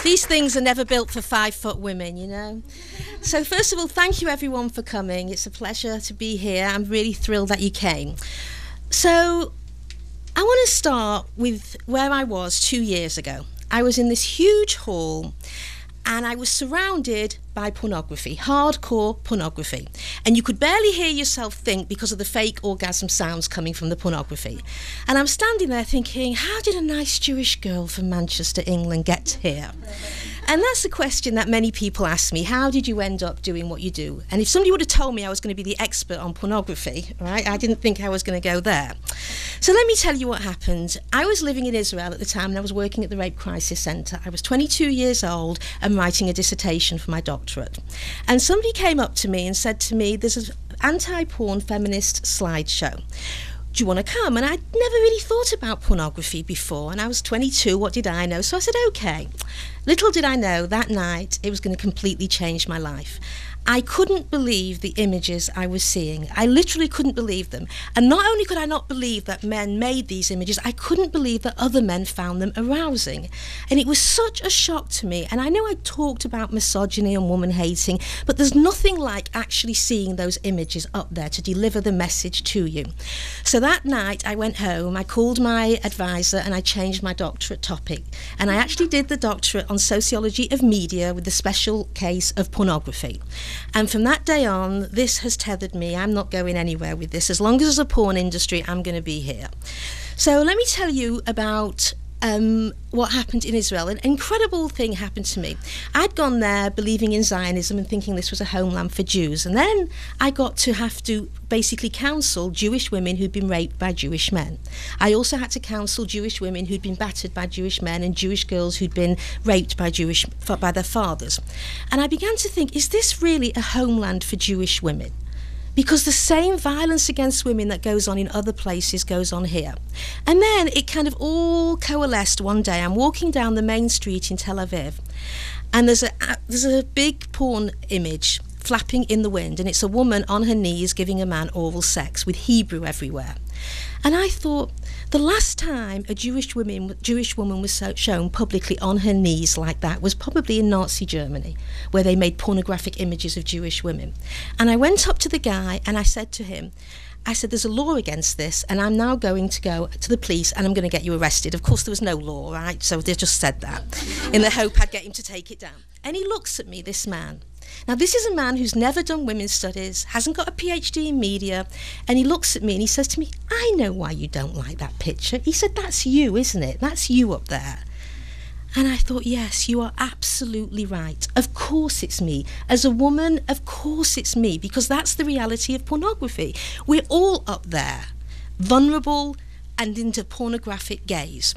These things are never built for 5-foot women, you know. So first of all, thank you everyone for coming. It's a pleasure to be here. I'm really thrilled that you came. So I want to start with where I was 2 years ago. I was in this huge hall and I was surrounded by pornography, hardcore pornography. And you could barely hear yourself think because of the fake orgasm sounds coming from the pornography. And I'm standing there thinking, how did a nice Jewish girl from Manchester, England get here? And that's the question that many people ask me. How did you end up doing what you do? And if somebody would have told me I was going to be the expert on pornography, right, I didn't think I was going to go there. So let me tell you what happened. I was living in Israel at the time and I was working at the Rape Crisis Centre. I was 22 years old and writing a dissertation for my doctorate. And somebody came up to me and said to me, there's an anti-porn feminist slideshow. Do you want to come? And I'd never really thought about pornography before, and I was 22, what did I know? So I said, okay. Little did I know that night it was going to completely change my life. I couldn't believe the images I was seeing. I literally couldn't believe them. And not only could I not believe that men made these images, I couldn't believe that other men found them arousing. And it was such a shock to me. And I know I talked about misogyny and woman hating, but there's nothing like actually seeing those images up there to deliver the message to you. So that night I went home, I called my advisor and I changed my doctorate topic. And I actually did the doctorate on sociology of media with the special case of pornography. And from that day on, this has tethered me. I'm not going anywhere with this. As long as there's a porn industry, I'm going to be here. So let me tell you about what happened in Israel. An incredible thing happened to me. I'd gone there believing in Zionism and thinking this was a homeland for Jews. And then I got to have to basically counsel Jewish women who'd been raped by Jewish men. I also had to counsel Jewish women who'd been battered by Jewish men and Jewish girls who'd been raped by their fathers. And I began to think, is this really a homeland for Jewish women? Because the same violence against women that goes on in other places goes on here. And then it kind of all coalesced one day. I'm walking down the main street in Tel Aviv, and there's a big porn image flapping in the wind, and it's a woman on her knees giving a man oral sex with Hebrew everywhere. And I thought, the last time a Jewish woman was shown publicly on her knees like that was probably in Nazi Germany, where they made pornographic images of Jewish women. And I went up to the guy and I said to him, I said, there's a law against this, and I'm now going to go to the police and I'm going to get you arrested. Of course, there was no law, right? So they just said that in the hope I'd get him to take it down. And he looks at me, this man. Now, this is a man who's never done women's studies, hasn't got a PhD in media, and he looks at me and he says to me, I know why you don't like that picture. He said, that's you, isn't it? That's you up there. And I thought, yes, you are absolutely right. Of course it's me. As a woman, of course it's me, because that's the reality of pornography. We're all up there, vulnerable and into pornographic gaze.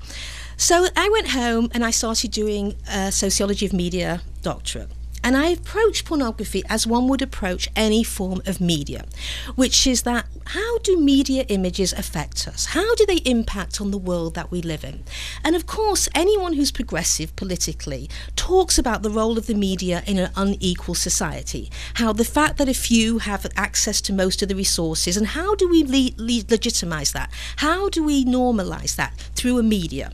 So I went home and I started doing a sociology of media doctorate. And I approach pornography as one would approach any form of media, which is that how do media images affect us? How do they impact on the world that we live in? And of course, anyone who's progressive politically talks about the role of the media in an unequal society, how the fact that a few have access to most of the resources, and how do we legitimize that? How do we normalize that through a media?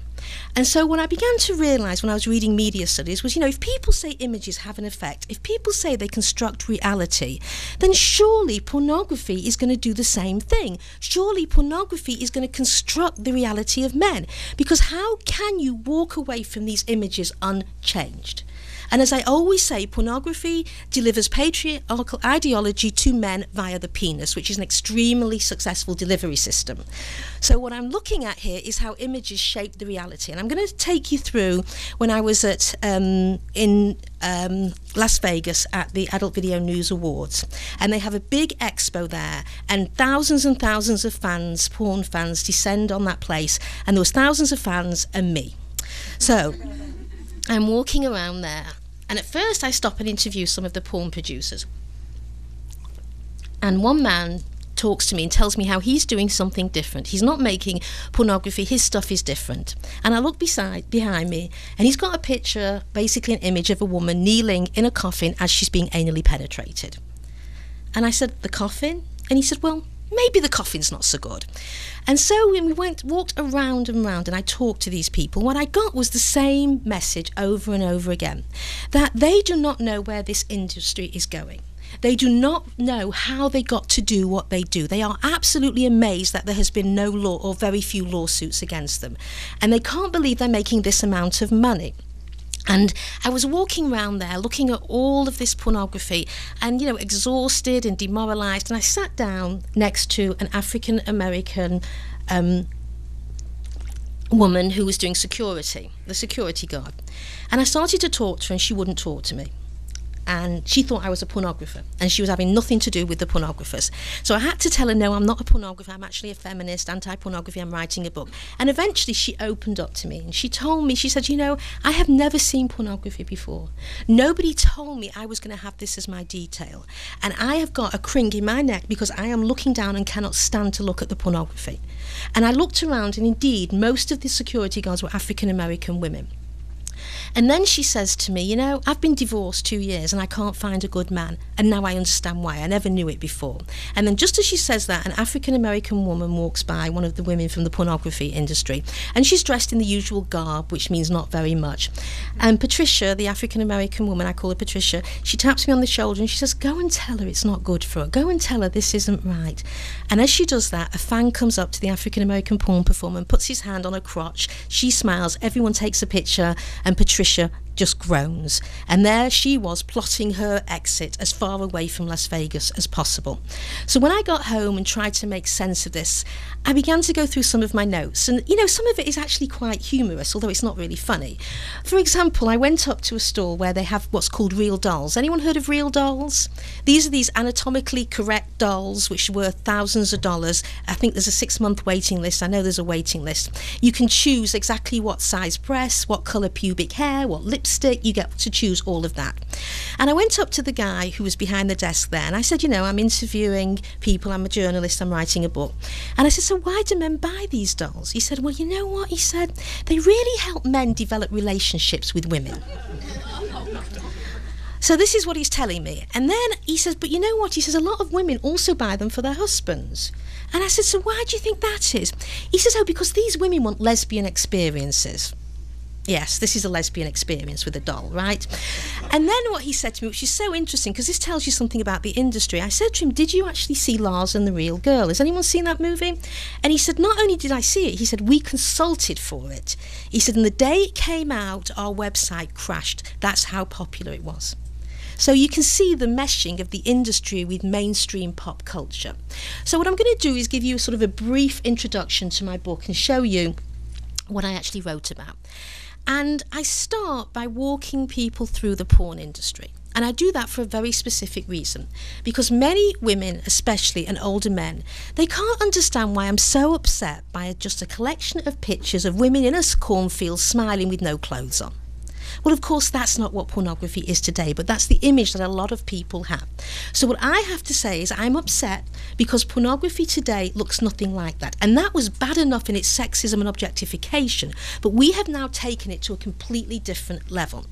And so what I began to realise when I was reading media studies was, if people say images have an effect, if people say they construct reality, then surely pornography is going to do the same thing. Surely pornography is going to construct the reality of men. Because how can you walk away from these images unchanged? And as I always say, pornography delivers patriarchal ideology to men via the penis, which is an extremely successful delivery system. So what I'm looking at here is how images shape the reality. And I'm going to take you through when I was at in Las Vegas at the Adult Video News Awards. And they have a big expo there, and thousands of fans, porn fans, descend on that place. And there was thousands of fans and me. So I'm walking around there, and at first I stop and interview some of the porn producers. And one man talks to me and tells me how he's doing something different. He's not making pornography, his stuff is different. And I look behind me, and he's got a picture, basically an image of a woman kneeling in a coffin as she's being anally penetrated. And I said, the coffin? And he said, well, maybe the coffin's not so good. And so when we walked around and round and I talked to these people, what I got was the same message over and over again, that they do not know where this industry is going. They do not know how they got to do what they do. They are absolutely amazed that there has been no law or very few lawsuits against them. And they can't believe they're making this amount of money. And I was walking around there looking at all of this pornography and, exhausted and demoralised. And I sat down next to an African American woman who was doing security, the security guard. And I started to talk to her and she wouldn't talk to me. And she thought I was a pornographer, and she was having nothing to do with the pornographers. So I had to tell her, no, I'm not a pornographer, I'm actually a feminist, anti-pornography, I'm writing a book. And eventually she opened up to me, and she told me, she said, I have never seen pornography before. Nobody told me I was going to have this as my detail. And I have got a cring in my neck because I am looking down and cannot stand to look at the pornography. And I looked around, and indeed, most of the security guards were African-American women. And then she says to me, I've been divorced 2 years and I can't find a good man. And now I understand why. I never knew it before. And then just as she says that, an African-American woman walks by, one of the women from the pornography industry. And she's dressed in the usual garb, which means not very much. And Patricia, the African-American woman, I call her Patricia, she taps me on the shoulder and she says, go and tell her it's not good for her. Go and tell her this isn't right. And as she does that, a fan comes up to the African-American porn performer and puts his hand on her crotch. She smiles. Everyone takes a picture. And Patricia just groans. And there she was plotting her exit as far away from Las Vegas as possible. So when I got home and tried to make sense of this, I began to go through some of my notes. And, some of it is actually quite humorous, although it's not really funny. For example, I went up to a store where they have what's called real dolls. Anyone heard of real dolls? These are these anatomically correct dolls which are worth thousands of dollars. I think there's a 6-month waiting list. I know there's a waiting list. You can choose exactly what size breasts, what colour pubic hair, what lipstick. You get to choose all of that. And I went up to the guy who was behind the desk there and I said, I'm interviewing people, I'm a journalist, I'm writing a book. And I said, so why do men buy these dolls? He said, well, you know what? He said, they really help men develop relationships with women. So this is what he's telling me. And then he says, but you know what? He says, a lot of women also buy them for their husbands. And I said, so why do you think that is? He says, because these women want lesbian experiences. Yes, this is a lesbian experience with a doll, right? And then what he said to me, which is so interesting, because this tells you something about the industry. I said to him, did you actually see Lars and the Real Girl? Has anyone seen that movie? And he said, not only did I see it, he said, we consulted for it. He said, and the day it came out, our website crashed. That's how popular it was. So you can see the meshing of the industry with mainstream pop culture. So what I'm going to do is give you sort of a brief introduction to my book and show you what I actually wrote about. And I start by walking people through the porn industry. And I do that for a very specific reason. Because many women, especially, and older men, they can't understand why I'm so upset by just a collection of pictures of women in a cornfield smiling with no clothes on. Well, of course, that's not what pornography is today, but that's the image that a lot of people have. So what I have to say is I'm upset because pornography today looks nothing like that. And that was bad enough in its sexism and objectification, but we have now taken it to a completely different level.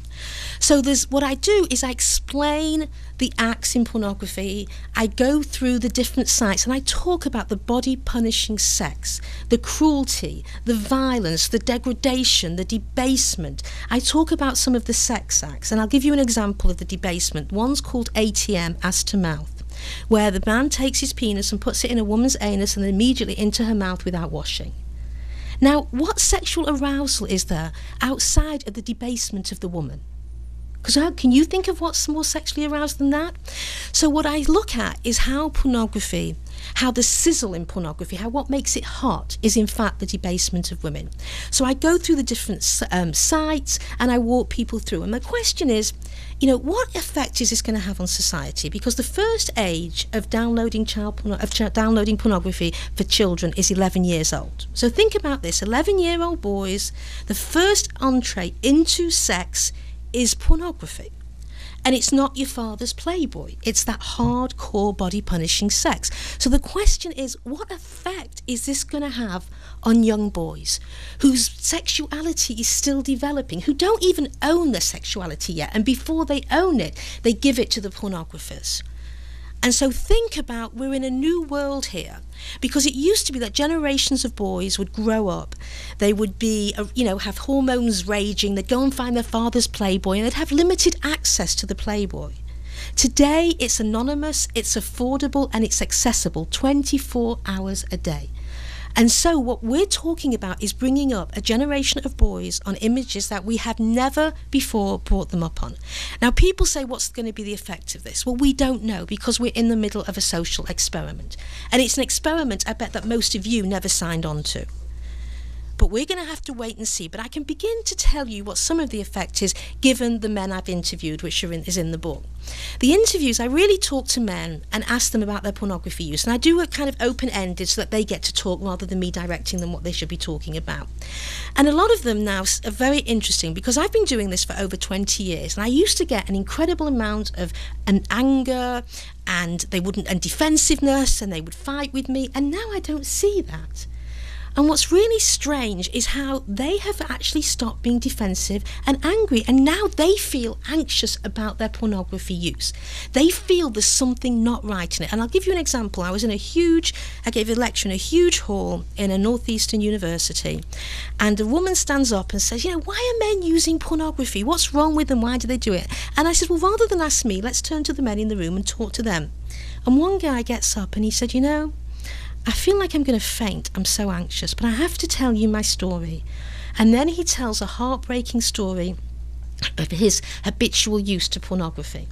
So what I do is I explain the acts in pornography, I go through the different sites and I talk about the body punishing sex, the cruelty, the violence, the degradation, the debasement. I talk about some of the sex acts and I'll give you an example of the debasement. One's called ATM, ass to mouth, where the man takes his penis and puts it in a woman's anus and then immediately into her mouth without washing. Now, what sexual arousal is there outside of the debasement of the woman? Because can you think of what's more sexually aroused than that? So what I look at is how pornography, how the sizzle in pornography, how what makes it hot is in fact the debasement of women. So I go through the different sites and I walk people through. And the question is, what effect is this going to have on society? Because the first age of downloading downloading pornography for children is 11 years old. So think about this: 11-year-old boys, the first entree into sex is pornography. And it's not your father's Playboy. It's that hardcore body-punishing sex. So the question is, what effect is this going to have on young boys whose sexuality is still developing, who don't even own their sexuality yet, and before they own it, they give it to the pornographers? And so think about, we're in a new world here, because it used to be that generations of boys would grow up, they would be, have hormones raging, they'd go and find their father's Playboy, and they'd have limited access to the Playboy. Today, it's anonymous, it's affordable, and it's accessible 24 hours a day. And so what we're talking about is bringing up a generation of boys on images that we have never before brought them up on. Now, people say, what's going to be the effect of this? Well, we don't know, because we're in the middle of a social experiment. And it's an experiment, I bet, that most of you never signed on to. But we're going to have to wait and see. But I can begin to tell you what some of the effect is, given the men I've interviewed, which is in the book. The interviews, I really talk to men and ask them about their pornography use. And I do it kind of open-ended so that they get to talk rather than me directing them what they should be talking about. And a lot of them now are very interesting, because I've been doing this for over 20 years. And I used to get an incredible amount of anger and defensiveness, and they would fight with me. And now I don't see that. And what's really strange is how they have actually stopped being defensive and angry, and now they feel anxious about their pornography use. They feel there's something not right in it. And I'll give you an example. I gave a lecture in a huge hall in a northeastern university, and a woman stands up and says, why are men using pornography? What's wrong with them? Why do they do it? And I said, well, rather than ask me, let's turn to the men in the room and talk to them. And one guy gets up and he said, I feel like I'm going to faint. I'm so anxious, but I have to tell you my story. And then he tells a heartbreaking story of his habitual use to pornography.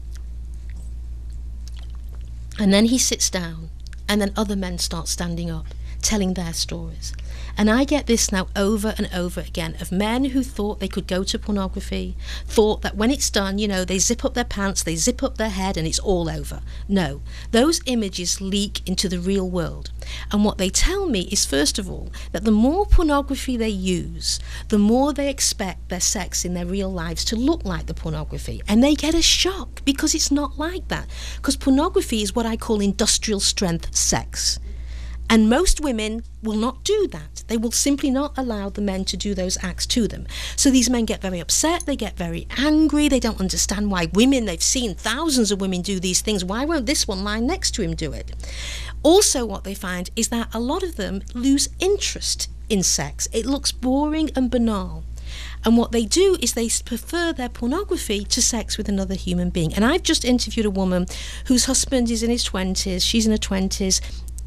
And then he sits down, and then other men start standing up, telling their stories. And I get this now over and over again, of men who thought they could go to pornography, thought that when it's done, they zip up their pants, they zip up their head, and it's all over. No, those images leak into the real world. And what they tell me is, first of all, that the more pornography they use, the more they expect their sex in their real lives to look like the pornography. And they get a shock, because it's not like that. Because pornography is what I call industrial strength sex. And most women will not do that. They will simply not allow the men to do those acts to them. So these men get very upset, they get very angry, they don't understand why they've seen thousands of women do these things, why won't this one lying next to him do it? Also, what they find is that a lot of them lose interest in sex. It looks boring and banal. And what they do is they prefer their pornography to sex with another human being. And I've just interviewed a woman whose husband is in his 20s, she's in her 20s,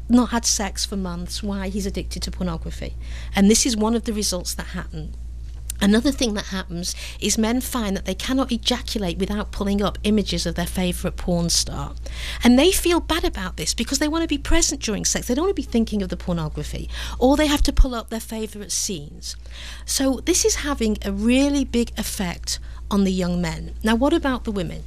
not had sex for months. Why? He's addicted to pornography. And this is one of the results that happen. Another thing that happens is men find that they cannot ejaculate without pulling up images of their favourite porn star. And they feel bad about this, because they want to be present during sex. They don't want to be thinking of the pornography, or they have to pull up their favourite scenes. So this is having a really big effect on the young men. Now, what about the women?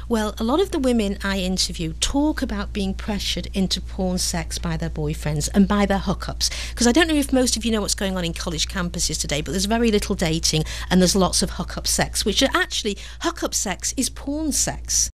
Well, a lot of the women I interview talk about being pressured into porn sex by their boyfriends and by their hookups. Because I don't know if most of you know what's going on in college campuses today, but there's very little dating and there's lots of hookup sex, which are actually, hookup sex is porn sex.